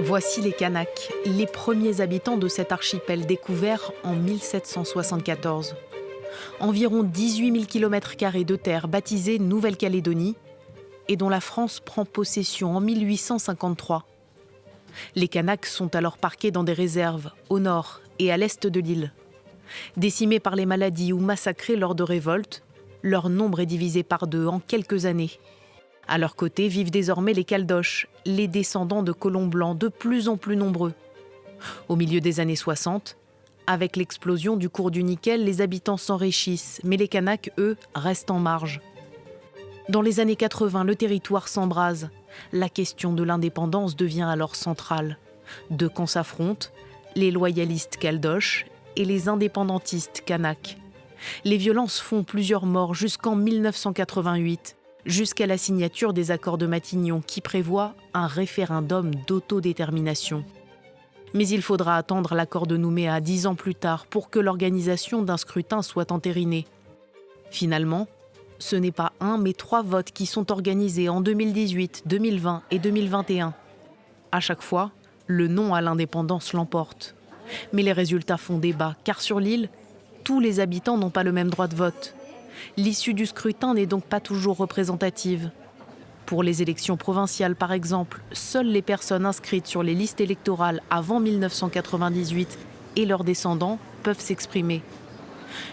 Voici les Kanaks, les premiers habitants de cet archipel découvert en 1774. Environ 18 000 km² de terre baptisée Nouvelle-Calédonie et dont la France prend possession en 1853. Les Kanaks sont alors parqués dans des réserves au nord et à l'est de l'île. Décimés par les maladies ou massacrés lors de révoltes, leur nombre est divisé par 2 en quelques années. À leur côté vivent désormais les Caldoches, les descendants de colons blancs de plus en plus nombreux. Au milieu des années 60, avec l'explosion du cours du nickel, les habitants s'enrichissent, mais les Kanaks, eux, restent en marge. Dans les années 80, le territoire s'embrase. La question de l'indépendance devient alors centrale. Deux camps s'affrontent, les loyalistes Caldoches et les indépendantistes Kanaks. Les violences font plusieurs morts jusqu'en 1988, jusqu'à la signature des accords de Matignon qui prévoient un référendum d'autodétermination. Mais il faudra attendre l'accord de Nouméa 10 ans plus tard pour que l'organisation d'un scrutin soit entérinée. Finalement, ce n'est pas 1 mais 3 votes qui sont organisés en 2018, 2020 et 2021. À chaque fois, le non à l'indépendance l'emporte. Mais les résultats font débat, car sur l'île, tous les habitants n'ont pas le même droit de vote. L'issue du scrutin n'est donc pas toujours représentative. Pour les élections provinciales, par exemple, seules les personnes inscrites sur les listes électorales avant 1998 et leurs descendants peuvent s'exprimer.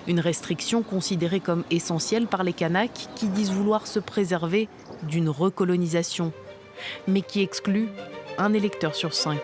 Une restriction considérée comme essentielle par les Kanaks qui disent vouloir se préserver d'une recolonisation, mais qui exclut un électeur sur 5.